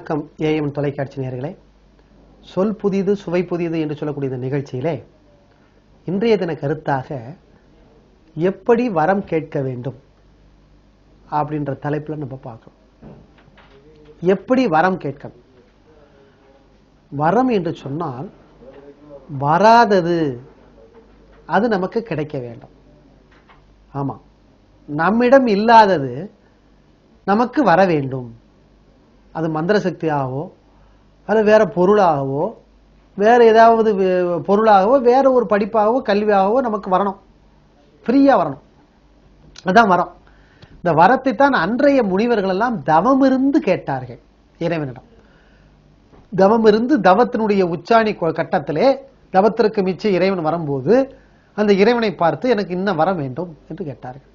வணக்கம் ஏஎம் தொலைக்காட்சி நேயர்களே. சொல் புதிது சுவை புதிது என்று சொல்லக்கூடிய இந்த நிகழ்ச்சியிலே இன்றைய தின கருத்தாக எப்படி வரம் கேட்க வேண்டும் அப்படின்ற தலைப்புல நம்ம பார்க்கிறோம். எப்படி வரம் கேட்கணும்? வரம் என்று சொன்னால் வராதது அது நமக்கு கிடைக்க வேண்டும். ஆமா, நம்மிடம் இல்லாதது நமக்கு வர வேண்டும். அது மந்திர சக்தியாகவோ அது வேற பொருளாகவோ வேற ஏதாவது பொருளாகவோ வேற ஒரு படிப்பாகவோ கல்வியாகவோ நமக்கு வரணும், ஃப்ரீயா வரணும். அதான் வரம். இந்த வரத்தை தான் அன்றைய முனிவர்கள் எல்லாம் தவம் இருந்து கேட்டார்கள் இறைவனிடம். தவம் இருந்து தவத்தினுடைய உச்சாணி கட்டத்திலே தவத்திற்கு மிச்ச இறைவன் வரும்போது அந்த இறைவனை பார்த்து எனக்கு இன்னும் வரம் வேண்டும் என்று கேட்டார்கள்.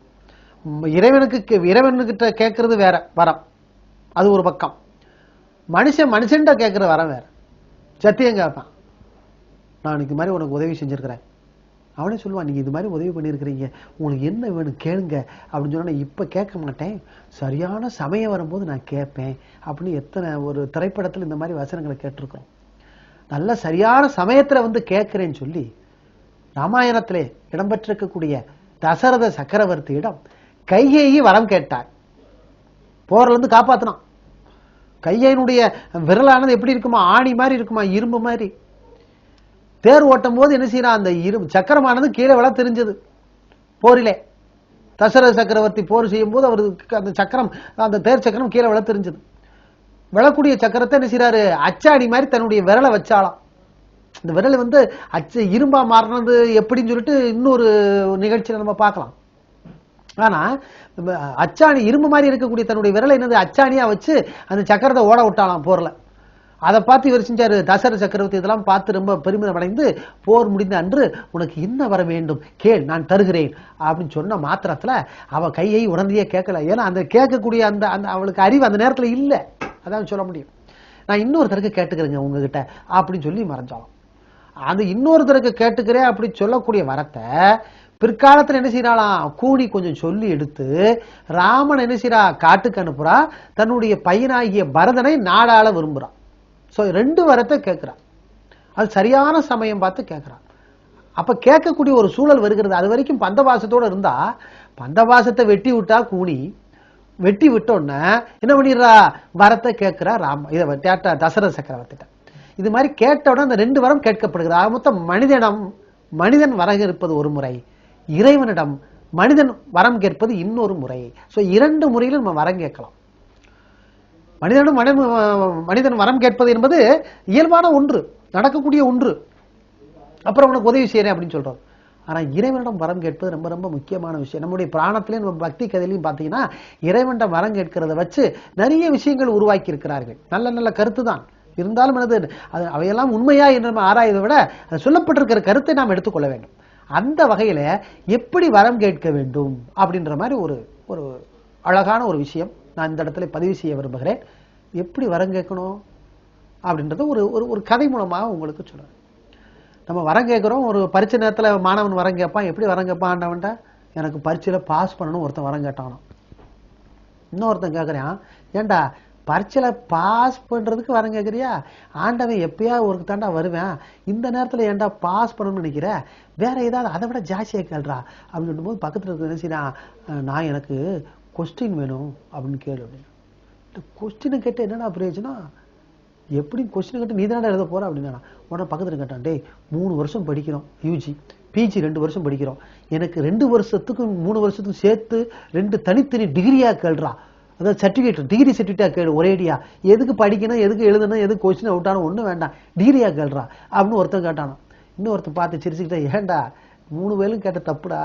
இறைவனுக்கிட்ட கேட்கறது வேற வரம், அது ஒரு பக்கம். மனுஷன் கேட்கிற வரம் வேற. சத்தியம் கேட்பான், நான் இது மாதிரி உனக்கு உதவி செஞ்சிருக்கிறேன். அவனே சொல்லுவான், நீங்க இது மாதிரி உதவி பண்ணிருக்கிறீங்க, உங்களுக்கு என்ன வேணும் கேளுங்க அப்படின்னு சொன்னா, இப்ப கேட்க மாட்டேன், சரியான சமயம் வரும்போது நான் கேட்பேன் அப்படின்னு எத்தனை ஒரு திரைப்படத்தில் இந்த மாதிரி வசனங்களை கேட்டிருக்கிறோம். நல்ல சரியான சமயத்துல வந்து கேட்கிறேன்னு சொல்லி ராமாயணத்திலே இடம்பெற்றிருக்கக்கூடிய தசரத சக்கரவர்த்தியிடம் கைகேயி வரம் கேட்டார். போர்ல இருந்து காப்பாத்தினான். கையினுடைய விரலானது எப்படி இருக்குமா, ஆணி மாதிரி இருக்குமா, இரும்பு மாதிரி. தேர் ஓட்டும் போது என்ன செய்யறான், அந்த இரும்பு சக்கரமானது கீழே விழ தெரிஞ்சது போரிலே. தசரத சக்கரவர்த்தி போர் செய்யும் போது அவருக்கு அந்த சக்கரம், அந்த தேர் சக்கரம் கீழே விழ தெரிஞ்சது. விழக்கூடிய சக்கரத்தை என்ன செய்யறாரு, அச்சாணி மாதிரி தன்னுடைய விரலை வச்சாலாம். இந்த விரல் வந்து இரும்பா மாறினது எப்படின்னு சொல்லிட்டு இன்னொரு நிகழ்ச்சியில நம்ம பார்க்கலாம். ஆனா அச்சாணி இரும்பு மாதிரி இருக்கக்கூடிய தன்னுடைய விரலை என்னது அச்சாணியா வச்சு அந்த சக்கரத்தை ஓட விட்டாலாம் போர்ல. அதை பார்த்து இவர் செஞ்சாரு தசரத சக்கரவர்த்தி. இதெல்லாம் பார்த்து ரொம்ப பெருமிதம் அடைந்து, போர் முடிந்த அன்று உனக்கு என்ன வர வேண்டும் கேள், நான் தருகிறேன் அப்படின்னு சொன்ன மாத்திரத்துல அவ கையை உடனடியே கேட்கல. ஏன்னா அந்த கேட்கக்கூடிய அந்த அந்த அவளுக்கு அறிவு அந்த நேரத்துல இல்ல, அதான் சொல்ல முடியும். நான் இன்னொருத்தருக்கு கேட்டுக்கிறேங்க உங்ககிட்ட அப்படின்னு சொல்லி மறைஞ்சாலும், அந்த இன்னொருத்தருக்கு கேட்டுக்கிறேன் அப்படி சொல்லக்கூடிய வரத்தை பிற்காலத்தில் என்ன செய்யறாளாம், கூணி கொஞ்சம் சொல்லி எடுத்து ராமன் என்ன செய்யறா, காட்டுக்கு அனுப்புறா. தன்னுடைய பையனாகிய பரதனை நாடாள விரும்புறான். சோ ரெண்டு வரத்தை கேட்கிறான். அது சரியான சமயம் பார்த்து கேட்கிறான். அப்ப கேட்கக்கூடிய ஒரு சூழல் வருகிறது. அது வரைக்கும் பந்தவாசத்தோட இருந்தா, பந்தவாசத்தை வெட்டி விட்டா கூணி, வெட்டி விட்டோன்னு என்ன பண்ணிடுறா, வரத்தை கேட்கிறா ராம. இதை தசரத சக்கரவர்த்திட்ட இது மாதிரி கேட்டவுடன் அந்த ரெண்டு வரம் கேட்கப்படுகிறது. ஆக மொத்தம் மனிதன் வரம் இருப்பது ஒரு முறை, இறைவனிடம் மனிதன் வரம் கேட்பது இன்னொரு முறை. சோ இரண்டு முறையில் நம்ம வரம் கேட்கலாம். மனிதன் வரம் கேட்பது என்பது இயல்பான ஒன்று, நடக்கக்கூடிய ஒன்று. அப்புறம் உனக்கு உதவி செய்யறேன் அப்படின்னு சொல்றோம். ஆனா இறைவனிடம் வரம் கேட்பது ரொம்ப ரொம்ப முக்கியமான விஷயம். நம்முடைய பிராணத்திலே நம்ம பக்தி கதையிலையும் பாத்தீங்கன்னா இறைவனிடம் வரம் கேட்கிறத வச்சு நிறைய விஷயங்கள் உருவாக்கி இருக்கிறார்கள். நல்ல நல்ல கருத்து தான் இருந்தாலும் அவையெல்லாம் உண்மையா என்று நம்ம ஆராயதை விட சொல்லப்பட்டிருக்கிற கருத்தை நாம் எடுத்துக்கொள்ள வேண்டும். அந்த வகையில எப்படி வரம் கேட்க வேண்டும் அப்படின்ற மாதிரி ஒரு ஒரு அழகான ஒரு விஷயம் நான் இந்த இடத்துல பதிவு செய்ய விரும்புகிறேன். எப்படி வரம் கேட்கணும் அப்படின்றத ஒரு ஒரு கதை மூலமாக உங்களுக்கு சொல்றேன். நம்ம வரம் கேட்கிறோம். ஒரு பரீட்சை நேரத்துல மாணவன் வரம் கேட்பான். எப்படி வரம் கேட்பான், ஆண்டவன்ட்ட எனக்கு பரீட்சையில பாஸ் பண்ணணும் ஒருத்தன் வரம் கேட்டானோ. இன்னொருத்தன் கேட்கறான், ஏண்டா பரீட்சையில பாஸ் பண்றதுக்கு வரம் கேட்கறியா, ஆண்டவன் எப்பயா ஒரு தாண்டா வருவேன், இந்த நேரத்துல ஏன்டா பாஸ் பண்ணணும்னு நினைக்கிற, வேற ஏதாவது அதை விட ஜாஸ்தியா கேள்றா அப்படின்னு சொல்லும் போது பக்கத்துல இருக்க என்ன செய்யறான், நான் எனக்கு கொஸ்டின் வேணும் அப்படின்னு கேளு அப்படின்னு. கொஸ்டினை கேட்டு என்னடா பிரயோஜனம், எப்படி கொஸ்டின் கேட்டு நீ தானே எழுத போற அப்படின்னா. உடனே பக்கத்துல கேட்டான், டேய் 3 வருஷம் படிக்கிறோம் யூஜி, பிஜி 2 வருஷம் படிக்கிறோம், எனக்கு 2 வருஷத்துக்கும் 3 வருஷத்துக்கும் சேர்த்து 2 தனித்தனி டிகிரியா கேள்றா, அதாவது சர்டிபிகேட் டிகிரி சர்டிபிகேட்டா கேளு ஒரேடியா, எதுக்கு படிக்கணும் எதுக்கு எழுதணும் எதுக்கு கொஸ்டின் அவுட் ஆனும் ஒன்றும் வேண்டாம், டிகிரியா கேள்றா அப்படின்னு ஒருத்தன் கேட்டானோ. இன்னொருத்தன் பார்த்து சிரிச்சுக்கிட்டா, ஏண்டா 3 வேலும் கேட்ட தப்புடா,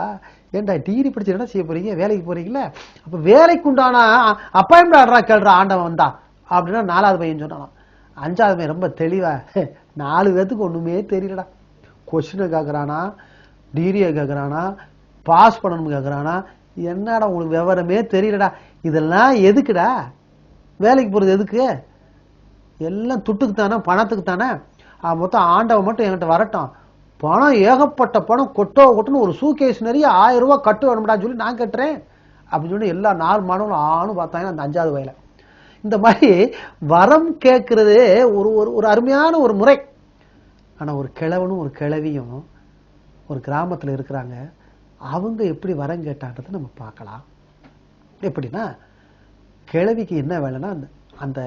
ஏண்டா டிகிரி படிச்சு என்ன செய்ய போறீங்க, வேலைக்கு போறீங்களா, அப்ப வேலைக்கு உண்டான அப்பாயின்மெண்ட் ஆர்டரா கேள்றா ஆண்டவன் வந்தா அப்படின்னா 4வது பையன் சொன்னான். 5வது பையன் ரொம்ப தெளிவா, 4 பேத்துக்கு ஒண்ணுமே தெரியலடா, கொஸ்டினை கேட்கறானா, டிகிரியை கேட்கறானா, பாஸ் பண்ணணும் கேட்கறானா, என்னடா உங்களுக்கு விவரமே தெரியலடா, இதெல்லாம் எதுக்குடா, வேலைக்கு போறது எதுக்கு, எல்லாம் துட்டுக்கு தானே பணத்துக்கு தானே, மொத்தம் ஆண்டவன் மட்டும் என்கிட்ட வரட்டும், பணம் ஏகப்பட்ட பணம் கொட்டுன்னு ஒரு சூகேஸ் நிறைய 1000 ரூபாய் கட்டு வேணும்டா சொல்லி நான் கட்டுறேன் அப்படின்னு சொல்லி எல்லா 4 மாணவர்களும் ஆணும் பார்த்தாங்க. அந்த 5வது வயல இந்த மாதிரி வரம் கேட்கறதே ஒரு ஒரு அருமையான ஒரு முறை. ஆனா ஒரு கிழவனும் ஒரு கிழவியும் ஒரு கிராமத்துல இருக்கிறாங்க. அவங்க எப்படி வரம் கேட்டான்றதை நம்ம பார்க்கலாம். எப்படின்னா, கிழவிக்கு என்ன வேலைன்னா, அந்த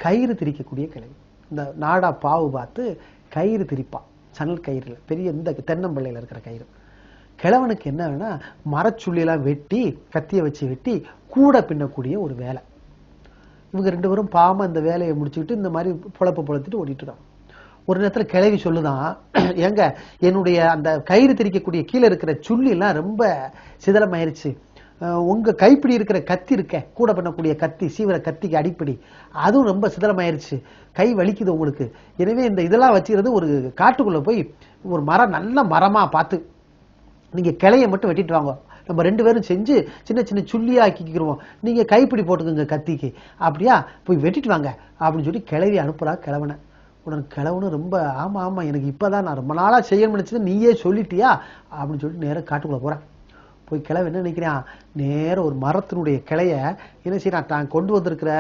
கயிறு திரிக்கக்கூடிய கிழவி, இந்த நாடா பாவு பார்த்து கயிறு திரிப்பா, சணல் கயிறுல, பெரிய இந்த தென்னம்பிள்ளையில இருக்கிற கயிறு. கிழவனுக்கு என்ன வேணா, மரச்சுள்ளியெல்லாம் வெட்டி, கத்திய வச்சு வெட்டி கூட பின்னக்கூடிய ஒரு வேலை. இவங்க 2 பேரும் பாவமா இந்த வேலையை முடிச்சுக்கிட்டு இந்த மாதிரி பொழத்துட்டு ஓடிட்டு இருக்காங்க. ஒரு நேரத்துல கிழவி சொல்லுதான், ஏங்க என்னுடைய அந்த கயிறு திரிக்கக்கூடிய கீழே இருக்கிற சுள்ளி எல்லாம் ரொம்ப சிதலமாயிருச்சு, உங்க கைப்பிடி இருக்கிற கத்தி இருக்க, கூட பண்ணக்கூடிய கத்தி, சீவிர கத்திக்கு அடிப்படி, அதுவும் ரொம்ப சிதலமாயிருச்சு, கை வலிக்குது உங்களுக்கு. எனவே இந்த இதெல்லாம் வச்சுக்கிறது ஒரு காட்டுக்குள்ள போய் ஒரு மரம், நல்ல மரமா பார்த்து நீங்க கிளைய மட்டும் வெட்டிட்டு வாங்க, நம்ம 2 பேரும் செஞ்சு சின்ன சின்ன சுள்ளியா ஆக்கிக்கிறோம், நீங்க கைப்பிடி போட்டுக்கோங்க கத்திக்கு, அப்படியா போய் வெட்டிட்டு வாங்க அப்படின்னு சொல்லி கிளவி அனுப்புறா கிழவனை. உடனே கிழவனும் ரொம்ப, ஆமா ஆமா எனக்கு இப்பதான் நான் ரொம்ப நாளா செய்யணும்னு நினைச்சது, நீயே சொல்லிட்டியா அப்படின்னு சொல்லிட்டு நேரம் காட்டுக்குள்ள போறேன். போய் கிழவன் என்ன நினைக்கிறான், நேரம் ஒரு மரத்தினுடைய கிளைய என்ன செய்யறான், தான் கொண்டு வந்திருக்கிற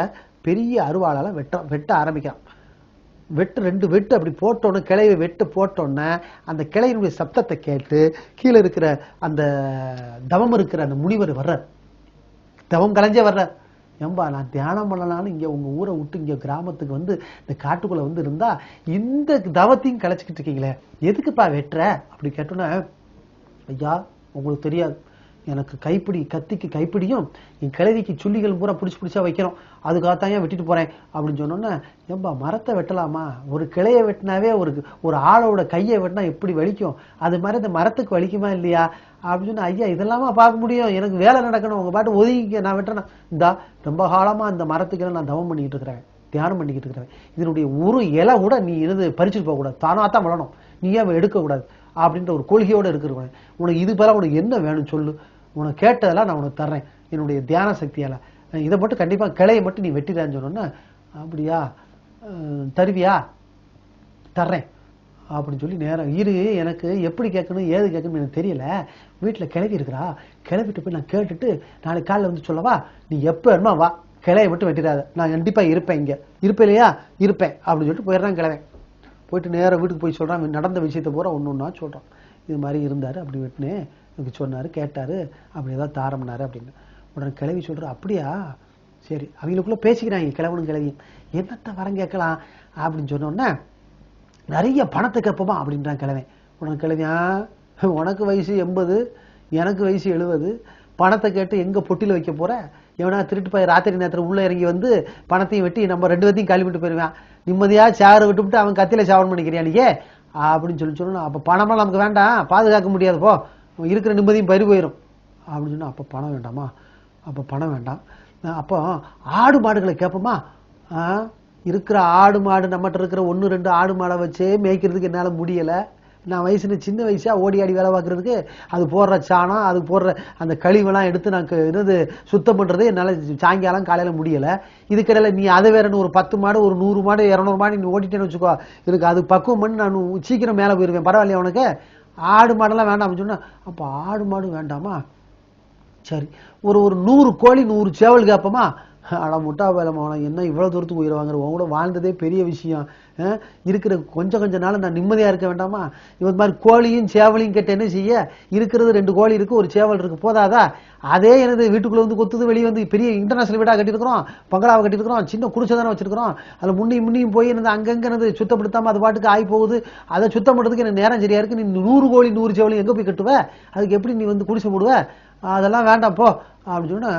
பெரிய அருவாளால வெட்ட ஆரம்பிக்கிறான். 2 வெட்டு அப்படி போட்டோன்னு, கிளையை வெட்டு போட்டோன்னு அந்த கிளையினுடைய சப்தத்தை கேட்டு கீழே இருக்கிற அந்த தவம் இருக்கிற அந்த முனிவர் வர்றார், தவம் கலைஞ்சே வர்றார். ஏம்பா நான் தியானம் பண்ணலான்னு இங்க உங்க ஊரை விட்டு இங்க கிராமத்துக்கு வந்து இந்த காட்டுக்குள்ள வந்து இருந்தா இந்த தவத்தையும் கலைச்சிக்கிட்டு இருக்கீங்களே, எதுக்குப்பா வெட்டுற அப்படி கேட்டோன்னா, ஐயா உங்களுக்கு தெரியாது, எனக்கு கைப்பிடி, கத்திக்கு கைப்பிடியும் என் கிழவிக்கு சுள்ளிகள் பூரா பிடிச்சா வைக்கிறோம், அதுக்காகத்தான் ஏன் வெட்டிட்டு போறேன் அப்படின்னு சொன்னோன்னா, ஏம்பா மரத்தை வெட்டலாமா, ஒரு கிளையை வெட்டினாவே ஒரு ஆளோட கையை வெட்டினா எப்படி வலிக்கும், அது மாதிரி இந்த மரத்துக்கு வலிக்குமா இல்லையா அப்படின்னு சொன்னா, ஐயா இதெல்லாமா பார்க்க முடியும், எனக்கு வேலை நடக்கணும், உங்க பாட்டு ஒதுங்கிக்க, நான் வெட்டுறேன். இந்தா ரொம்ப காலமா இந்த மரத்துக்கு நான் தவம் பண்ணிக்கிட்டு இருக்கிறேன், தியானம் பண்ணிக்கிட்டு இருக்கிறேன், இதனுடைய ஒரு இலை கூட நீ இருந்து பறிச்சுட்டு போக கூடாது, தானாத்தான் வளரணும், நீ ஏன் எடுக்கக்கூடாது அப்படின்ற ஒரு கொள்கையோட இருக்கிறவன், உனக்கு இது போல உனக்கு என்ன வேணும் சொல்லு, உனக்கு கேட்டதெல்லாம் நான் உனக்கு தர்றேன் என்னுடைய தியான சக்தியால, இதை மட்டும் கண்டிப்பா கிளையை மட்டும் நீ வெட்டிடான்னு சொன்னோன்னா, அப்படியா தருவியா, தர்றேன் அப்படின்னு சொல்லி நேரம் இரு, எனக்கு எப்படி கேட்கணும் ஏது கேட்கணும் எனக்கு தெரியல, வீட்டுல கிளவி இருக்கிறா, கிளவிட்டு போய் நான் கேட்டுட்டு நாளைக்கு காலைல வந்து சொல்லவா, நீ எப்ப வேணுமா வா, கிளையை மட்டும் வெட்டிடாத, நான் கண்டிப்பா இருப்பேன், இங்க இருப்பேன் இல்லையா, இருப்பேன் அப்படின்னு சொல்லிட்டு போயிடுறான் கிழவன். போயிட்டு நேரம் வீட்டுக்கு போய் சொல்றான், நடந்த விஷயத்தை பூரா ஒன்னொன்னா சொல்றான், இது மாதிரி இருந்தாரு, அப்படி வெட்டினேன், எனக்கு சொன்னாரு, கேட்டாரு, அப்படி ஏதாவது தாரம்னாரு அப்படின்னு. உடனே கிளவி சொல்ற, அப்படியா சரி, அவங்களுக்குள்ள பேசிக்கிறாங்க கிழவனும் கிளவியும், என்னத்த வரம் கேட்கலாம் அப்படின்னு சொன்னோன்னா, நிறைய பணத்தை கேட்போமா அப்படின்றான் கிழவன். உடனே கிழவியா, உனக்கு வயசு 80, எனக்கு வயசு 70, பணத்தை கேட்டு எங்க பொட்டியில வைக்க போற, எவனா திருட்டு போய் ராத்திரி நேரத்துல உள்ள இறங்கி வந்து பணத்தையும் வெட்டி நம்ம 2 பேர்த்தையும் காலி விட்டு போயிருவான், நிம்மதியா சேர விட்டுவிட்டு அவன் கத்தியில சாவன் பண்ணிக்கிறியா நீ அப்படின்னு சொல்லணும். அப்ப பணமெல்லாம் நமக்கு வேண்டாம், பாதுகாக்க முடியாது, போ இருக்கிற நிம்மதியும் பறி போயிடும் அப்படின்னு சொன்னா, அப்ப பணம் வேண்டாமா, அப்ப பணம் வேண்டாம், அப்போ ஆடு மாடுகளை கேட்போமா, இருக்கிற ஆடு மாடு நம்மகிட்ட இருக்கிற 1-2 ஆடு மாடை வச்சே மேய்க்கிறதுக்கு என்னால முடியல, நான் வயசுல சின்ன வயசா ஓடி ஆடி வேலை பார்க்கறதுக்கு அது போடுற சாணம், அது போடுற அந்த கழிவெல்லாம் எடுத்து நான் என்னது சுத்தம் பண்றது என்னால சாயங்காலம் காலையில முடியல, இதுக்கிடையில நீ அதை வேற ஒரு 10 மாடு, ஒரு 100 மாடு 200 மாடு நீ ஓட்டிட்டேன்னு வச்சுக்கோ, இருக்கு அது பக்குவம் பண்ணி நான் சீக்கிரம் மேல போயிருவேன், பரவாயில்லையா உனக்கு, ஆடு மாடெல்லாம் வேண்டாம் சொன்னா, அப்ப ஆடு மாடு வேண்டாமா, சரி ஒரு 100 கோழி 100 சேவல் கேட்போமா, ஆனா முட்டா வேலைமான என்ன இவ்வளவு தூரத்துக்கு உயிரை வாங்குற, உன் கூட வாழ்ந்ததே பெரிய விஷயம், இருக்கிற கொஞ்ச நாள் நான் நிம்மதியா இருக்க வேண்டாமா, இவன் மாதிரி கோழியும் சேவலையும் கேட்ட என்ன செய்ய, இருக்கிறது 2 கோழி இருக்கு, ஒரு சேவல் இருக்கு, போதாதா, அதே எனது வீட்டுக்குள்ள வந்து கொத்துது, வெளியே வந்து பெரிய இன்டர்நேஷனல் வீடா கட்டிருக்கிறோம், பங்களாவை கட்டிருக்கிறோம், சின்ன குடிசைதானே வச்சிருக்கிறோம், அதுல முன்னியும் போய் என்னது அங்கங்க சுத்தப்படுத்தாம அது பாட்டுக்கு ஆகி போகுது, அதை சுத்தம் பண்றதுக்கு எனக்கு நேரம் சரியா இருக்கு, நீ 100 கோழி 100 சேவலையும் எங்க போய் கட்டுவ, அதுக்கு எப்படி நீ வந்து குடிசை போடுவ, அதெல்லாம் வேண்டாம் போ அப்படின்னு சொன்னா,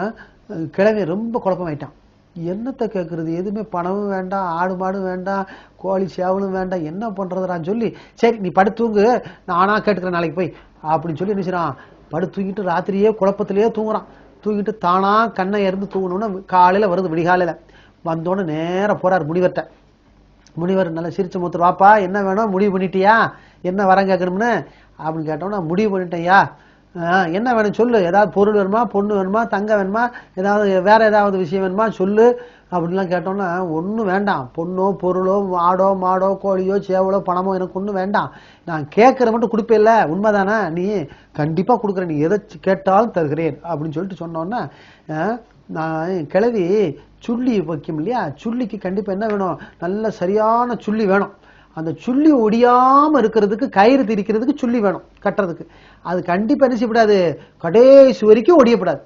கிழமை ரொம்ப குழப்பமாயிட்டான். என்னத்தை கேட்கறது, எதுவுமே பணமும் வேண்டாம், ஆடு மாடும் வேண்டாம், கோழி சேவலும் வேண்டாம், என்ன பண்றதுறான்னு சொல்லி, சரி நீ படுத்தூங்கு, நானா கேட்டுக்கிறேன் நாளைக்கு போய் அப்படின்னு சொல்லி என்ன செய்யறான், படுத்து தூங்கிட்டு ராத்திரியே குழப்பத்திலேயே தூங்குறான். தூங்கிட்டு தானா கண்ணை இருந்து தூங்கணும்னு காலையில வருது, விடிகாலையில வந்தோன்னு நேரம் போறாரு முனிவர்கிட்ட. முனிவர் நல்லா சிரிச்ச முத்தர், வாப்பா என்ன வேணும், முடிவு பண்ணிட்டியா, என்ன வரம் கேட்கணும்னு அப்படின்னு கேட்டோம்னா, முடிவு பண்ணிட்டேன்யா, என்ன வேணும் சொல்லு, ஏதாவது பொருள் வேணுமா, பொண்ணு வேணுமா, தங்க வேணுமா, ஏதாவது வேற ஏதாவது விஷயம் வேணுமா சொல்லு அப்படின்லாம் கேட்டோம்னா ஒன்றும் வேண்டாம். பொண்ணோ பொருளோ ஆடோ மாடோ கோழியோ சேவலோ பணமோ எனக்கு ஒன்றும் வேண்டாம், நான் கேட்கற மட்டும் கொடுப்பேல்ல, உண்மைதானே, நீ கண்டிப்பா கொடுக்குறேன், நீ எதை கேட்டாலும் தருகிறேன் அப்படின்னு சொல்லிட்டு சொன்னோன்னா நான் கிளவி சுள்ளி வைக்கும் இல்லையா, சுள்ளிக்கு கண்டிப்பா என்ன வேணும், நல்ல சரியான சுள்ளி வேணும். அந்த சுள்ளி ஒடியாம இருக்கிறதுக்கு கயிறு திரிக்கிறதுக்கு சுள்ளி வேணும் கட்டுறதுக்கு. அது கண்டிப்பா என்ன செய்யப்படாது, கடைசி வரைக்கும் ஒடியப்படாது.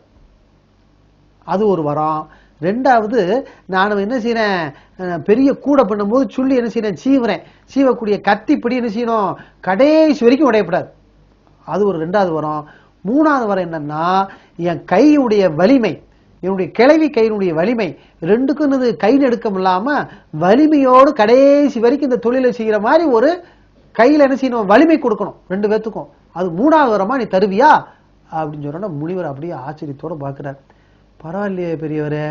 அது ஒரு வரம். ரெண்டாவது, நான் என்ன செய்யறேன், பெரிய கூடை பண்ணும்போது சுள்ளி என்ன செய்யறேன், சீவுறேன், சீவக்கூடிய கத்திப்படி என்ன செய்யணும், கடைசி வரைக்கும் உடையப்படாது. அது ஒரு ரெண்டாவது வரம். மூணாவது வரம் என்னன்னா, என் கையுடைய வலிமை, என்னுடைய கிளவி கையினுடைய வலிமை ரெண்டுக்கும் கை நெடுக்கம் இல்லாம வலிமையோடு கடைசி வரைக்கும் இந்த தொழிலை செய்யற மாதிரி ஒரு கையில என்ன செய்யணும், வலிமை கொடுக்கணும் ரெண்டு பேத்துக்கும். அது மூணாவது வரமா நீ தருவியா அப்படின்னு சொன்னா முனிவர் அப்படியே ஆச்சரியத்தோட பாக்குறார். பரவாயில்லையே பெரியவரே,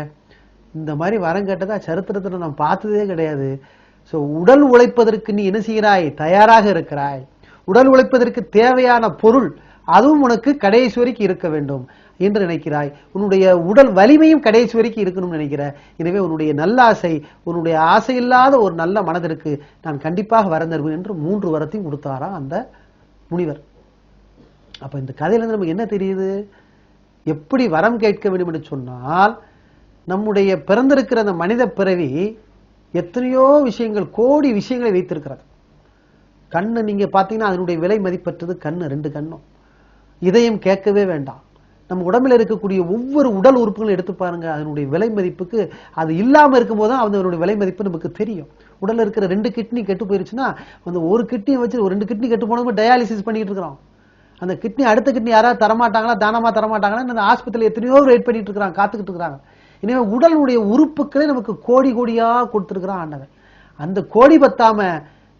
இந்த மாதிரி வரம் கேட்டதா சரித்திரத்துல நான் பார்த்ததே கிடையாது. சோ உடல் உழைப்பதற்கு நீ என்ன செய்கிறாய், தயாராக இருக்கிறாய். உடல் உழைப்பதற்கு தேவையான பொருள் அதுவும் உனக்கு கடைசி வரைக்கும் இருக்க வேண்டும் என்று நினைக்கிறாய். உன்னுடைய உடல் வலிமையும் கடைசி வரைக்கும் இருக்கணும்னு நினைக்கிற. எனவே உன்னுடைய நல்லாசை, உன்னுடைய ஆசையில்லாத ஒரு நல்ல மனதிற்கு நான் கண்டிப்பாக வரம் தருவேன் என்று 3 வரத்தையும் கொடுத்தாரா அந்த முனிவர். அப்ப இந்த கதையிலிருந்து நமக்கு என்ன தெரியுது, எப்படி வரம் கேட்க வேண்டும் என்று சொன்னால், நம்முடைய பிறந்திருக்கிற அந்த மனித பிறவி எத்தனையோ விஷயங்கள், கோடி விஷயங்களை வைத்திருக்கிறது. கண்ணு நீங்க பாத்தீங்கன்னா அதனுடைய விலை மதிப்பற்றது கண்ணு, 2 கண்ணும். இதயம் கேட்கவே வேண்டாம். நம்ம உடம்புல இருக்கக்கூடிய ஒவ்வொரு உடல் உறுப்புகளும் எடுத்து பாருங்க, அதனுடைய விலை மதிப்புக்கு அது இல்லாம இருக்கும் போதுதான் அதனுடைய விலை மதிப்பு நமக்கு தெரியும். உடல்ல இருக்கிற 2 கிட்னி கெட்டு போயிருச்சுன்னா அந்த ஒரு கிட்னியை வச்சு ஒரு 2 கிட்னி கெட்டு போனவங்க டயாலிசிஸ் பண்ணிட்டு இருக்கிறோம். அந்த கிட்னி அடுத்த கிட்னி யாராவது தரமாட்டாங்களா, தானமா தரமாட்டாங்களா, அந்த ஆஸ்பத்திரியில் எத்தனையோ வெயிட் பண்ணிட்டு இருக்கிறாங்க, காத்துக்கிட்டு இருக்கிறாங்க. எனவே உடலுடைய உறுப்புகளே நமக்கு கோடி கோடியா கொடுத்திருக்கிறான் ஆண்டவன். அந்த கோடி பத்தாம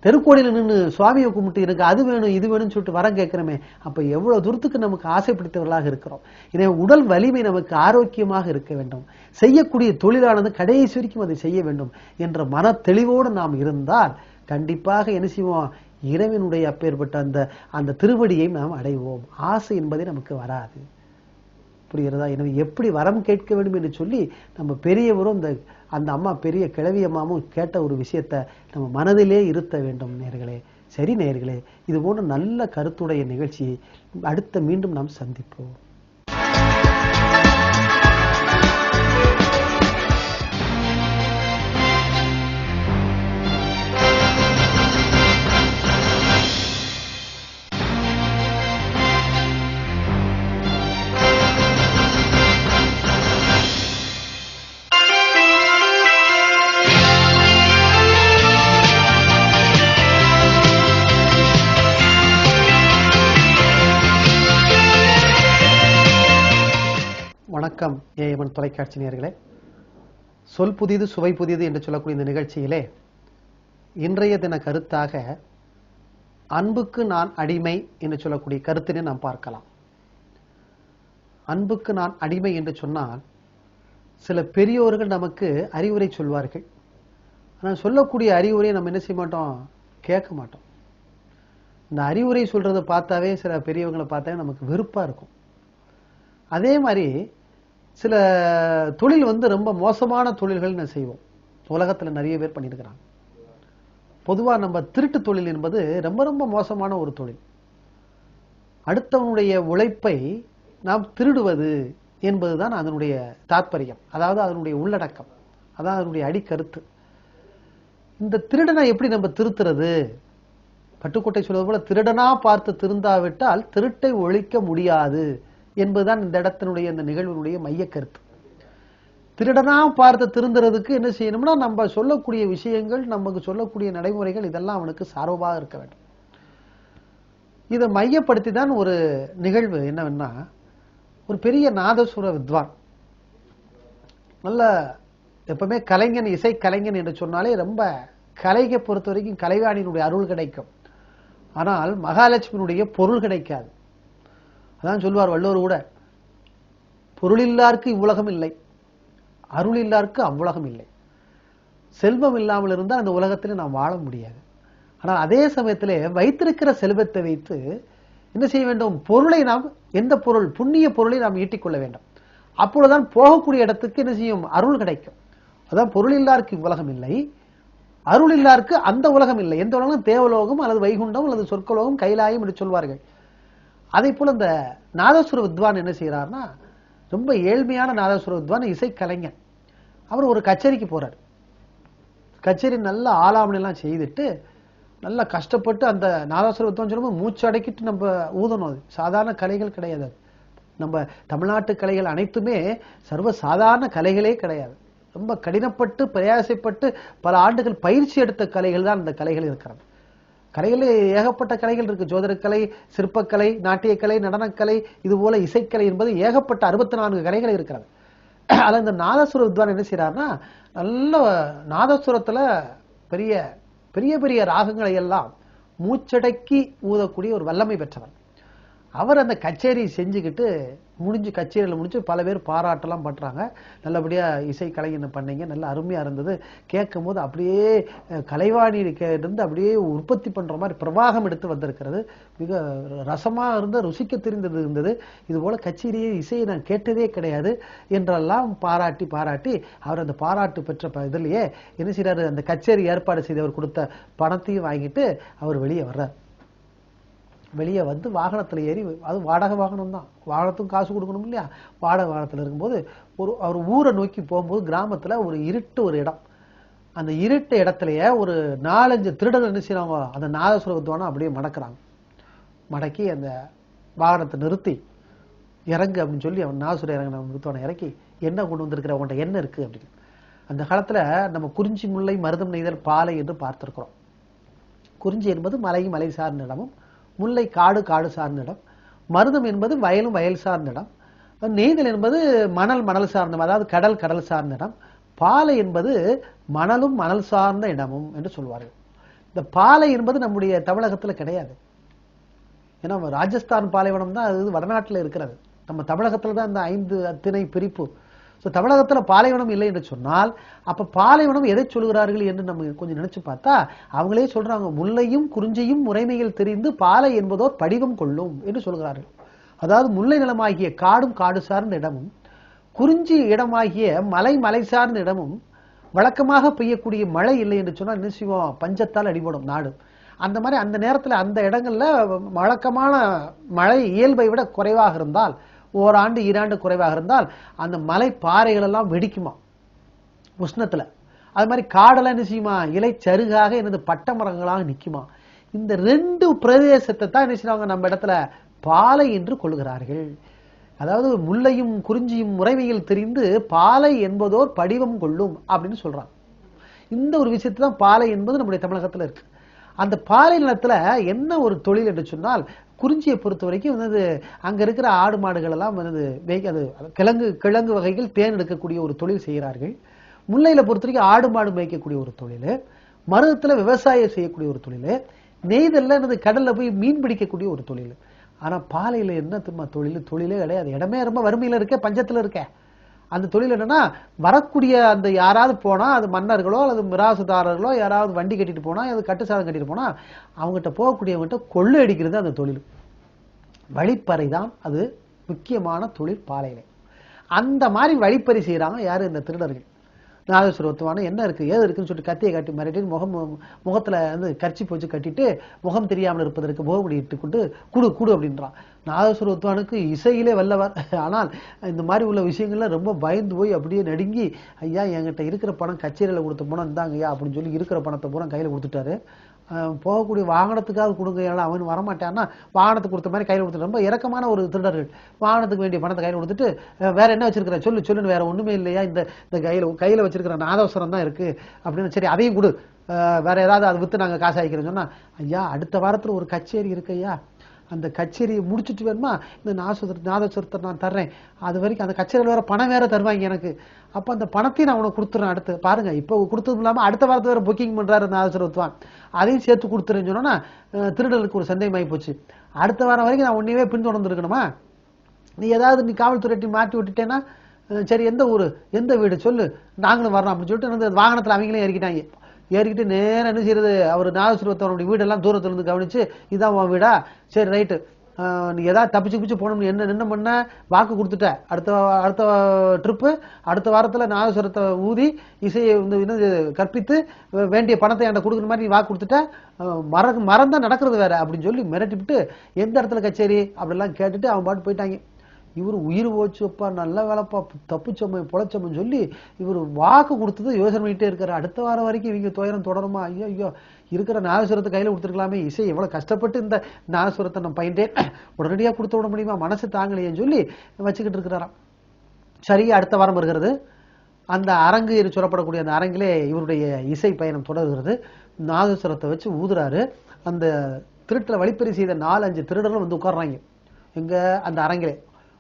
தெருக்கோடியில நின்று சுவாமியை கும்பிட்டு எனக்கு அது வேணும் இது வேணும்னு சொல்லிட்டு வரம் கேட்கிறோமே, அப்ப எவ்வளவு தூரத்துக்கு நமக்கு ஆசைப்படுத்தவர்களாக இருக்கிறோம். எனவே உடல் வலிமை நமக்கு ஆரோக்கியமாக இருக்க வேண்டும், செய்யக்கூடிய தொழிலானது கடைசி வரைக்கும் அதை செய்ய வேண்டும் என்ற மன தெளிவோடு நாம் இருந்தால் கண்டிப்பாக என்ன செய்வோம், இறைவனுடைய அப்பேற்பட்ட அந்த திருவடியை நாம் அடைவோம். ஆசை என்பதே நமக்கு வராது. புரிகிறதா? எனவே எப்படி வரம் கேட்க வேண்டும் என்று சொல்லி நம்ம பெரியவரும் அந்த அம்மா பெரிய கிழவி அம்மாவும் கேட்ட ஒரு விஷயத்தை நம்ம மனதிலே இருத்த வேண்டும் நேயர்களே. சரி நேயர்களே, இது போன்ற நல்ல கருத்துடைய நிகழ்ச்சியை அடுத்த மீண்டும் நாம் சந்திப்போம். வணக்கம் ஏஎம்என் தொலைக்காட்சி நேயர்களே. சொல் புதிது சுவை புதிது என்று சொல்லக்கூடிய இந்த நிகழ்ச்சியிலே இன்றைய தின கருத்தாக அன்புக்கு நான் அடிமை என்று சொல்லக்கூடிய கருத்தினை நாம் பார்க்கலாம். அன்புக்கு நான் அடிமை என்று சொன்னால் சில பெரியோர்கள் நமக்கு அறிவுரை சொல்வார்கள். ஆனால் சொல்லக்கூடிய அறிவுரையை நம்ம என்ன செய்ய மாட்டோம், கேட்க மாட்டோம். இந்த அறிவுரை சொல்றதை பார்த்தாவே சில பெரியவங்களை பார்த்தாவே நமக்கு வெறுப்பா இருக்கும். அதே மாதிரி சில தொழில் ரொம்ப மோசமான தொழில்கள் செய்வோம். உலகத்துல நிறைய பேர் பண்ணியிருக்கிறாங்க. பொதுவா நம்ம திருட்டு தொழில் என்பது ரொம்ப ரொம்ப மோசமான ஒரு தொழில். அடுத்தவனுடைய உழைப்பை நாம் திருடுவது என்பதுதான் அதனுடைய தாற்பயம், அதாவது அதனுடைய உள்ளடக்கம், அதான் அதனுடைய அடிக்கருத்து. இந்த திருடனை எப்படி நம்ம திருத்துறது? பட்டுக்கோட்டை சொல்வது போல திருடனா பார்த்து திருந்தாவிட்டால் திருட்டை ஒழிக்க முடியாது என்பதுதான் இந்த இடத்தினுடைய இந்த நிகழ்வினுடைய மைய கருத்து. திருடனா பார்த்து திருந்துறதுக்கு என்ன செய்யணும்னா, நம்ம சொல்லக்கூடிய விஷயங்கள், நமக்கு சொல்லக்கூடிய நடைமுறைகள் இதெல்லாம் அவனுக்கு சார்பாக இருக்க வேண்டும். இதை மையப்படுத்தி தான் ஒரு நிகழ்வு என்னவென்னா, ஒரு பெரிய நாதசுர வித்வான், நல்ல எப்பவுமே கலைஞன், இசை கலைஞன் என்று சொன்னாலே ரொம்ப கலையை பொறுத்த வரைக்கும் கலைவாணியினுடைய அருள் கிடைக்கும். ஆனால் மகாலட்சுமியினுடைய பொருள் கிடைக்காது. அதான் சொல்வார் வள்ளுவர் கூட, பொருளில்லார்க்கு இவ்வுலகம் இல்லை, அருள் இல்லார்க்கு அவ்வுலகம் இல்லை. செல்வம் இல்லாமல் இருந்தால் அந்த உலகத்தில் நாம் வாழ முடியாது. ஆனால் அதே சமயத்திலே வைத்திருக்கிற செல்வத்தை வைத்து என்ன செய்ய வேண்டும்? பொருளை நாம், எந்த பொருள்? புண்ணிய பொருளை நாம் ஈட்டிக்கொள்ள வேண்டும். அப்பொழுதுதான் போகக்கூடிய இடத்துக்கு என்ன செய்யும்? அருள் கிடைக்கும். அதான் பொருள் இல்லாருக்கு உலகம் இல்லை, அருள் இல்லாருக்கு அந்த உலகம் இல்லை. எந்த உலகம்? தேவலோகம் அல்லது வைகுண்டம் அல்லது சொர்க்கலோகம், கைலாயம் என்று சொல்வார்கள். அதே போல இந்த நாதசுர வித்வான் என்ன செய்யறாருன்னா, ரொம்ப ஏழ்மையான நாதசுர வித்வான், இசை கலைஞர். அவர் ஒரு கச்சேரிக்கு போறார். கச்சேரி நல்ல ஆலாமணி எல்லாம் செய்துட்டு நல்லா கஷ்டப்பட்டு அந்த நாதசுர வித்வான் சொல்லும்போது மூச்சு அடக்கிட்டு நம்ம ஊதணும். அது சாதாரண கலைகள் கிடையாது. நம்ம தமிழ்நாட்டு கலைகள் அனைத்துமே சர்வ சாதாரண கலைகளே கிடையாது. ரொம்ப கடினப்பட்டு பிரயாசப்பட்டு பல ஆண்டுகள் பயிற்சி எடுத்த கலைகள் தான் இந்த கலைகள் இருக்கிறது. கலைகள் ஏகப்பட்ட கலைகள் இருக்கு. ஜோதிடக்கலை, சிற்பக்கலை, நாட்டியக்கலை, நடனக்கலை, இது போல இசைக்கலை என்பது ஏகப்பட்ட 64 கலைகள் இருக்கிறது. அதில் இந்த நாதசுர வித்வான் என்ன செய்யறாருன்னா, நல்ல நாதசுரத்துல பெரிய பெரிய பெரிய ராகங்களை எல்லாம் மூச்சடக்கி ஊதக்கூடிய ஒரு வல்லமை பெற்றவர். அவர் அந்த கச்சேரி செஞ்சுக்கிட்டு கச்சேரியில் முடிஞ்சு பல பேர் பாராட்டெல்லாம் பண்றாங்க. நல்லபடியா இசை கலைஞர் பண்ணீங்க, நல்ல அருமையா இருந்தது. கேட்கும் போது அப்படியே கலைவாணி இருந்து அப்படியே உற்பத்தி பண்ற மாதிரி பிரவாகம் எடுத்து வந்திருக்கிறது. மிக ரசமா இருந்த, ருசிக்க தெரிந்தது இருந்தது. இது போல கச்சேரியை, இசையை நான் கேட்டதே கிடையாது என்றெல்லாம் பாராட்டி அவர் அந்த பாராட்டு பெற்ற இதுலயே என்ன செய்யறாரு? அந்த கச்சேரி ஏற்பாடு செய்தவர் கொடுத்த பணத்தையும் வாங்கிட்டு அவர் வெளியே வர்றார். வெளியே வந்து வாகனத்தில் ஏறி, அது வாடகை வாகனம் தான், வாகனத்துக்கும் காசு கொடுக்கணும் இல்லையா? வாடகை வாகனத்தில் இருக்கும்போது அவர் ஊரை நோக்கி போகும்போது கிராமத்தில் ஒரு இடம். அந்த இருட்டு இடத்துலயே ஒரு 4-5 திருடர்கள் என்ன செய்யறாங்க? அந்த நாதசுர வித்வானை அப்படியே மடக்குறாங்க. மடக்கி அந்த வாகனத்தை நிறுத்தி இறங்கு அப்படின்னு சொல்லி அவன் நாதசுர இறங்கின வித்வானை இறக்கி, என்ன கொண்டு வந்திருக்கிற, அவன்கிட்ட என்ன இருக்கு அப்படின்னு. அந்த காலத்துல நம்ம குறிஞ்சி, முல்லை, மருதம் நெய்தல், பாலை என்று பார்த்திருக்கிறோம். குறிஞ்சி என்பது மலை சார்ந்த இடமும், முல்லை காடு சார்ந்த இடம், மருதம் என்பது வயல் சார்ந்த இடம், நெய்தல் என்பது மணல் சார்ந்த, அதாவது கடல் சார்ந்த இடம், பாலை என்பது மணல் சார்ந்த இடமும் என்று சொல்வார்கள். இந்த பாலை என்பது நம்முடைய தமிழகத்துல கிடையாது. ஏன்னா ராஜஸ்தான் பாலைவனம் தான் அது வடநாட்டில் இருக்கிறது. நம்ம தமிழகத்துல தான் அந்த 5 திணை பிரிப்பு. தமிழகத்துல பாலைவனம் இல்லை என்று சொன்னால், அப்ப பாலைவனம் எதை சொல்கிறார்கள் என்று நம்ம கொஞ்சம் நினைச்சு பார்த்தா, அவங்களே சொல்றாங்க, முல்லையும் குறிஞ்சியும் முறைமையில் தெரிந்து பாலை என்பதோர் படிவம் கொள்ளும் என்று சொல்கிறார்கள். அதாவது முல்லை நிலமாகிய காடு சார்ந்த இடமும், குறிஞ்சி இடமாகிய மலை சார்ந்த இடமும் வழக்கமாக பெய்யக்கூடிய மழை இல்லை என்று சொன்னால் என்ன செய்வோம்? பஞ்சத்தால் அடிபடும் நாடு. அந்த மாதிரி அந்த நேரத்தில் அந்த இடங்கள்ல வழக்கமான மழை இயல்பை விட குறைவாக இருந்தால், ஓராண்டு 2 ஆண்டு குறைவாக இருந்தால் அந்த மலை பாறைகள் எல்லாம் வெடிக்குமா உஷ்ணத்துல. அது மாதிரி காடெல்லாம் என்ன செய்யுமா? இலை சருகாக எனது பட்ட மரங்களாக நிக்குமா. இந்த 2 பிரதேசத்தை தான் என்ன செய்வாங்க நம்ம இடத்துல பாலை என்று கொள்கிறார்கள். அதாவது முல்லையும் குறிஞ்சியும் முறைமையில் தெரிந்து பாலை என்பதோர் படிவம் கொள்ளும் அப்படின்னு சொல்றாங்க. இந்த ஒரு விஷயத்தை தான் பாலை என்பது நம்முடைய தமிழகத்துல இருக்கு. அந்த பாலை நிலத்துல என்ன ஒரு தொழில் என்று சொன்னால், குறிஞ்சியை பொறுத்த வரைக்கும் வந்து அங்க இருக்கிற ஆடு மாடுகள் எல்லாம் வந்து கிழங்கு வகைகள் தேன் எடுக்கக்கூடிய ஒரு தொழில் செய்கிறார்கள். முல்லையில பொறுத்த வரைக்கும் ஆடு மாடு மேய்க்கக்கூடிய ஒரு தொழில், மருதத்துல விவசாயம் செய்யக்கூடிய ஒரு தொழில், நெய்தல்ல கடல்ல போய் மீன் பிடிக்கக்கூடிய ஒரு தொழில். ஆனா பாலையில என்ன திரும்ப தொழிலே கிடையாது. இடமே ரொம்ப வறுமையில இருக்க, பஞ்சத்துல இருக்க. அந்த தொழில் என்னன்னா, வரக்கூடிய அந்த யாராவது போனா, அது மன்னர்களோ அல்லது மிராசுதாரர்களோ யாராவது வண்டி கட்டிட்டு போனா, அது கட்டுசாதம் கட்டிட்டு போனா, அவங்ககிட்ட போகக்கூடியவங்ககிட்ட கொள்ளை அடிக்கிறது அந்த தொழில். வழிப்பறை தான் அது முக்கியமான தொழில் பாலையில. அந்த மாதிரி வழிப்பறி செய்யறாங்க யாரு? இந்த திருடர்கள். நாதசுர வித்வான் என்ன இருக்கு ஏது இருக்குன்னு சொல்லிட்டு கத்தியை காட்டி மிரட்டி முகத்துல வந்து கர்ச்சி போச்சு கட்டிட்டு முகம் தெரியாமல் இருப்பதற்கு முகமுடி இட்டு கொண்டு குடு அப்படின்றான். நாதசுர வித்வானுக்கு இசையிலே வல்லவர். ஆனால் இந்த மாதிரி உள்ள விஷயங்கள்ல ரொம்ப பயந்து போய் அப்படியே நடுங்கி, ஐயா என்கிட்ட இருக்கிற பணம் கச்சேரியில கொடுத்த பணம் இந்தாங்க ஐயா அப்படின்னு சொல்லி இருக்கிற பணத்தை பூரா கையில கொடுத்துட்டாரு. போகக்கூடிய வாகனத்துக்காக கொடுங்க, ஏன்னா அவன் வரமாட்டான்னா வாகனத்துக்கு கொடுத்த மாதிரி கையில் கொடுத்துட்டு, ரொம்ப இறக்கமான ஒரு திருடர்கள். வாகனத்துக்கு வேண்டிய பணத்தை கையில் கொடுத்துட்டு, வேற என்ன வச்சிருக்கிற சொல்லுன்னு, வேற ஒண்ணுமே இல்லையா, இந்த கையில வச்சிருக்கிற நாதஸ்வரம் தான் இருக்கு அப்படின்னு. சரி அதையும் கொடு, வேற ஏதாவது அதை வித்து நாங்க காசு ஆகிக்கிறோம் சொன்னா, ஐயா அடுத்த வாரத்துல ஒரு கச்சேரி இருக்கு ஐயா, அந்த கச்சேரியை முடிச்சுட்டு வேணுமா இந்த நாதஸ்வரத்தை நான் தர்றேன், அது வரைக்கும் அந்த கச்சேரியில் வேற பணம் வேற தருவாங்க எனக்கு, அப்ப அந்த பணத்தையும் நான் உனக்கு கொடுத்துறேன். அடுத்து பாருங்க, இப்ப கொடுத்ததும் இல்லாம அடுத்த வாரத்தை வேற புக்கிங் பண்றாரு நாதஸ்வர வித்வான், அதையும் சேர்த்து கொடுத்துறேன்னு சொன்னா திருடர்களுக்கு ஒரு சந்தேகமாயி போச்சு. அடுத்த வாரம் வரைக்கும் நான் உன்னையவே பின்தொடர்ந்து இருக்கணுமா, நீ ஏதாவது நீ காவல்துறை மாற்றி விட்டுட்டேன்னா சரி எந்த ஊரு எந்த வீடு சொல்லு நாங்களும் வரணும் அப்படின்னு சொல்லிட்டு வாகனத்துல அவங்களே ஏறிக்கிட்டாங்க. ஏறிக்கிட்டு நேரம் என்ன செய்யறது, அவர் நாதஸ்வரத்தவனுடைய வீடெல்லாம் தூரத்துல இருந்து கவனிச்சு, இதான் உன் வீடா, சரி ரைட்டு நீ ஏதாவது தப்பிச்சு பிச்சு போகணும்னு என்ன பண்ண, வாக்கு கொடுத்துட்ட, அடுத்த அடுத்த ட்ரிப்பு அடுத்த வாரத்தில் நாதஸ்வரத்தை ஊதி இசையை வந்து கற்பித்து வேண்டிய பணத்தை என்கிட்ட கொடுக்குற மாதிரி நீ வாக்கு கொடுத்துட்ட, மறந்தா நடக்கிறது வேற அப்படின்னு சொல்லி மிரட்டிவிட்டு எந்த இடத்துல கச்சேரி அப்படிலாம் கேட்டுட்டு அவன் பாட்டு போயிட்டாங்க. இவர் உயிர் போச்சுப்பா, நல்ல வேலைப்பா, தப்புச்சோமை பொழைச்சோம்னு சொல்லி இவர் வாக்கு கொடுத்தது யோசனை பண்ணிட்டே இருக்காரு. அடுத்த வாரம் வரைக்கும் இவங்க துயரம் தொடருமா? ஐயோ ஐயோ, இருக்கிற நாதஸ்வரத்தை கையில கொடுத்துருக்கலாமே, இசை எவ்வளவு கஷ்டப்பட்டு இந்த நாதஸ்வரத்தை நம்ம பயின்றே உடனடியா கொடுத்து விட முடியுமா, மனசு தாங்கலையேன்னு சொல்லி வச்சுக்கிட்டு இருக்கிறாராம். சரி, அடுத்த வாரம் வருகிறது. அந்த அரங்கு சொல்லப்படக்கூடிய அந்த அரங்கிலே இவருடைய இசை பயணம் தொடர்கிறது. நாதஸ்வரத்தை வச்சு ஊதுறாரு. அந்த திருட்டுல வழிப்பறி செய்த 4-5 திருடர்களும் வந்து உட்கார்றாங்க. எங்க அந்த அரங்கிலே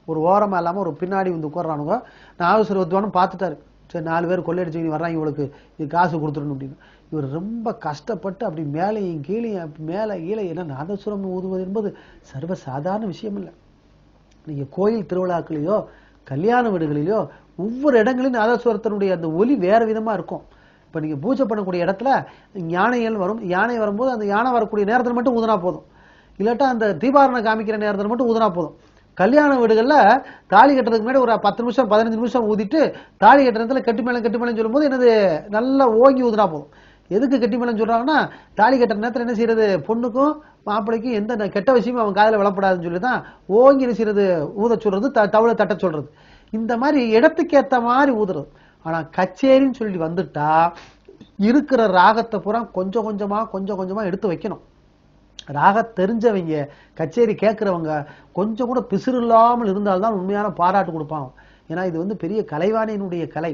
ஒரு ஓரமா இல்லாம ஒரு பின்னாடி வந்து உட்கார்றானுங்க. நாதஸ்வர வித்வானும் பார்த்துட்டாரு. சரி, 4 பேர் கொள்ளையடிச்சு வர்றாங்க, இவங்களுக்கு காசு கொடுத்துடணும் அப்படின்னு. இவர் ரொம்ப கஷ்டப்பட்டு அப்படி மேலையும் கீழையும் மேலே கீழே, ஏன்னா நாதஸ்வரம் ஊதுவது என்பது சர்வ சாதாரண விஷயம் இல்லை. நீங்க கோயில் திருவிழாக்களையோ கல்யாண வீடுகளிலோ ஒவ்வொரு இடங்களிலும் நாதஸ்வரத்தினுடைய அந்த ஒலி வேற விதமா இருக்கும். இப்ப நீங்க பூஜை பண்ணக்கூடிய இடத்துல யானைகள் வரும், யானை வரும்போது அந்த யானை வரக்கூடிய நேரத்தில் மட்டும் ஊதுனா போதும், இல்லாட்டா அந்த தீபாரணை காமிக்கிற நேரத்தில் மட்டும் ஊதுனா போதும். கல்யாண வீடுகள்ல தாலி கட்டுறதுக்கு முன்னாடி ஒரு 10 நிமிஷம் 15 நிமிஷம் ஊதிட்டு தாலி கட்டுறதுல கெட்டிமேளம் சொல்லும் போது என்னது நல்லா ஓங்கி ஊதுனா போதும். எதுக்கு கெட்டிமேளம் சொல்றாங்கன்னா, தாலி கட்டுற நேரத்தில் என்ன செய்யறது, பொண்ணுக்கும் மாப்பிளைக்கும் எந்த கெட்ட விஷயமும் அவன் காதில் விளப்படாதுன்னு சொல்லிதான் ஓங்கி என்ன செய்யறது, ஊத சொல்றது, தவளை தட்ட சொல்றது. இந்த மாதிரி இடத்துக்கு ஏத்த மாதிரி ஊதுறது. ஆனா கச்சேரின்னு சொல்லி வந்துட்டா இருக்கிற ராகத்தை பூரா கொஞ்சம் கொஞ்சமா எடுத்து வைக்கணும். ராக தெரிஞ்சவங்க, கச்சேரி கேட்கிறவங்க கொஞ்சம் கூட பிசுறு இல்லாமல் இருந்தால்தான் உண்மையான பாராட்டு கொடுப்பாங்க. ஏன்னா இது வந்து பெரிய கலைவாணியினுடைய கலை.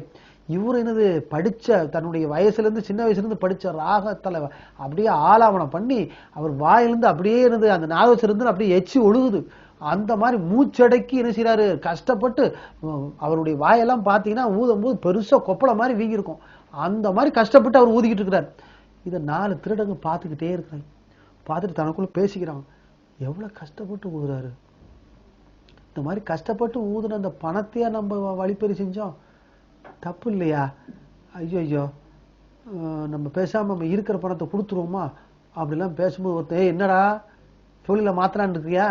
இவர் என்னது படிச்ச, தன்னுடைய வயசுல இருந்து சின்ன வயசுல இருந்து படிச்ச ராகத்துல அப்படியே ஆலாவணம் பண்ணி அவர் வாயிலிருந்து அப்படியே இருந்து அந்த நாதஸ்வரம் இருந்து அப்படியே எச்சி ஒழுகுது. அந்த மாதிரி மூச்சடக்கி என்ன செய்யறாரு, கஷ்டப்பட்டு. அவருடைய வாயெல்லாம் பாத்தீங்கன்னா ஊதும் போது பெருசா கொப்பளை மாதிரி வீங்கி இருக்கும். அந்த மாதிரி கஷ்டப்பட்டு அவர் ஊதிக்கிட்டு இருக்கிறார். இதை 4 திருடங்க பார்த்துக்கிட்டே இருக்கிறாங்க. பார்த்துட்டு தனக்குள்ள பேசிக்கிறாங்க, எவ்வளவு கஷ்டப்பட்டு ஊதுறாரு, இந்த மாதிரி கஷ்டப்பட்டு ஊதுன அந்த பணத்தையா நம்ம வழிப்பறி செஞ்சோம், தப்பு இல்லையா? ஐயோ, நம்ம பேசாம நம்ம இருக்கிற பணத்தை கொடுத்துருவோமா அப்படிலாம் பேசும்போது ஒருத்தர், என்னடா தொழில மாத்தலான்னு இருக்கியா,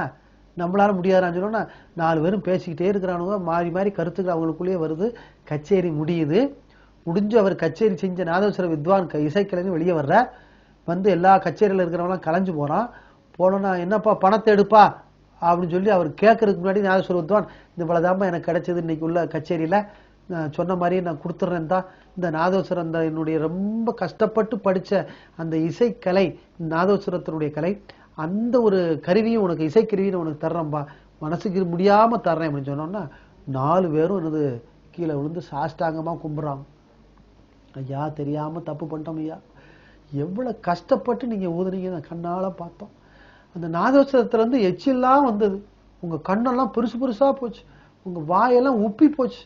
நம்மளால முடியாதான்னு சொன்னா 4 பேரும் பேசிக்கிட்டே இருக்கிறானுங்க. மாறி மாறி கருத்துக்கள் அவங்களுக்குள்ளேயே வருது. கச்சேரி முடியுது. முடிஞ்சு அவர் கச்சேரி செஞ்ச நாதஸ்வர வித்வான் இசைக்கலைஞர் வெளியே வர்ற வந்து எல்லா கச்சேரியில இருக்கிறவங்களாம் கலைஞ்சு போறான். போனோன்னா, என்னப்பா பணத்தை எடுப்பா அப்படின்னு சொல்லி அவர் கேட்கறதுக்கு முன்னாடி நாதஸ்வர வித்வான், இந்த இவ்வளவுதான்ப்பா எனக்கு கிடைச்சது இன்னைக்கு உள்ள கச்சேரியில, நான் சொன்ன மாதிரியே நான் கொடுத்துட்றேன் தான். இந்த நாதஸ்வரம், அந்த என்னுடைய ரொம்ப கஷ்டப்பட்டு படிச்ச அந்த இசைக்கலை, நாதஸ்வரத்தினுடைய கலை, அந்த ஒரு கருவியும் உனக்கு, இசைக்கருவியும் உனக்கு தர்றேன்பா, மனசுக்கு முடியாம தர்றேன் அப்படின்னு சொன்னோம்னா 4 பேரும் என்னது கீழே விழுந்து சாஷ்டாங்கமா கும்பிடுறாங்க. ஐயா, தெரியாம தப்பு பண்ணிட்டோம் ஐயா, எவ்வளவு கஷ்டப்பட்டு நீங்க ஊதுனீங்க, நான் கண்ணால பார்த்தோம். அந்த நாதஸ்வரத்துல இருந்து எச்சில்லாம் வந்தது, உங்க கண்ணெல்லாம் பெருசா போச்சு, உங்க வாயெல்லாம் உப்பி போச்சு,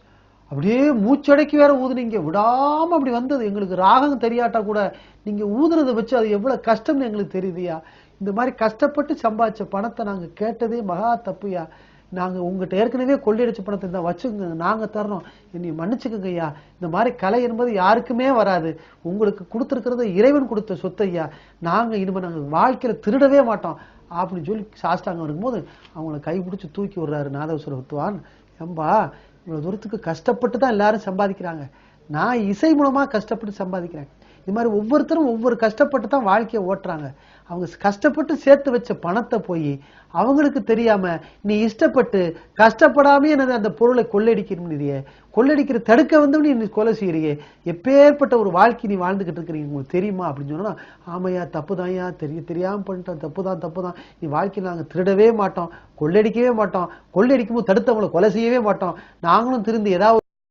அப்படியே மூச்சடைக்கு வேற ஊதுனீங்க, விடாம அப்படி வந்தது. எங்களுக்கு ராகம் தெரியாட்டா கூட நீங்க ஊதுறதை வச்சு அது எவ்வளவு கஷ்டம்னு எங்களுக்கு தெரியுதுயா. இந்த மாதிரி கஷ்டப்பட்டு சம்பாதிச்ச பணத்தை நாங்க கேட்டதே மகா தப்புயா. நாங்க உங்ககிட்ட ஏற்கனவே கொள்ளையடிச்ச பணத்தை இந்த வச்சுங்க, நாங்க தர்றோம், என்னை மன்னிச்சுக்கங்க ஐயா. இந்த மாதிரி கலை என்பது யாருக்குமே வராது, உங்களுக்கு கொடுத்துருக்கிறது இறைவன் கொடுத்த சொத்து ஐயா. நாங்க இனிமே நாங்க வாழ்க்கையில திருடவே மாட்டோம் அப்படின்னு சொல்லி சாஸ்தாங்கம் இருக்கும்போது அவங்கள கைப்பிடிச்சு தூக்கி விடுறாரு நாதஸ்வர வித்வான். ஏம்பா, இவ்வளவு தூரத்துக்கு கஷ்டப்பட்டு தான் எல்லாரும் சம்பாதிக்கிறாங்க, நான் இசை மூலமா கஷ்டப்பட்டு சம்பாதிக்கிறேன். இது மாதிரி ஒவ்வொருத்தரும் ஒவ்வொரு கஷ்டப்பட்டு தான் வாழ்க்கையை ஓட்டுறாங்க. அவங்க கஷ்டப்பட்டு சேர்த்து வச்ச பணத்தை போய் அவங்களுக்கு தெரியாம நீ இஷ்டப்பட்டு கஷ்டப்படாமே எனது அந்த பொருளை கொள்ளையடிக்கணும்னு, கொள்ளையடிக்கிற தடுக்க வந்து நீ கொலை செய்யறியே, எப்பேற்பட்ட ஒரு வாழ்க்கை நீ வாழ்ந்துகிட்டு இருக்கிறீங்க உங்களுக்கு தெரியுமா அப்படின்னு சொன்னா, ஆமையா தப்புதான்யா, தெரியாம பண்ணிட்டோம், தப்புதான், நீ வாழ்க்கையில் நாங்க திருடவே மாட்டோம், கொள்ளையடிக்கவே மாட்டோம், கொள்ளையடிக்கும் போது தடுத்தவங்களை கொலை செய்யவே மாட்டோம், நாங்களும் திருந்து ஏதாவது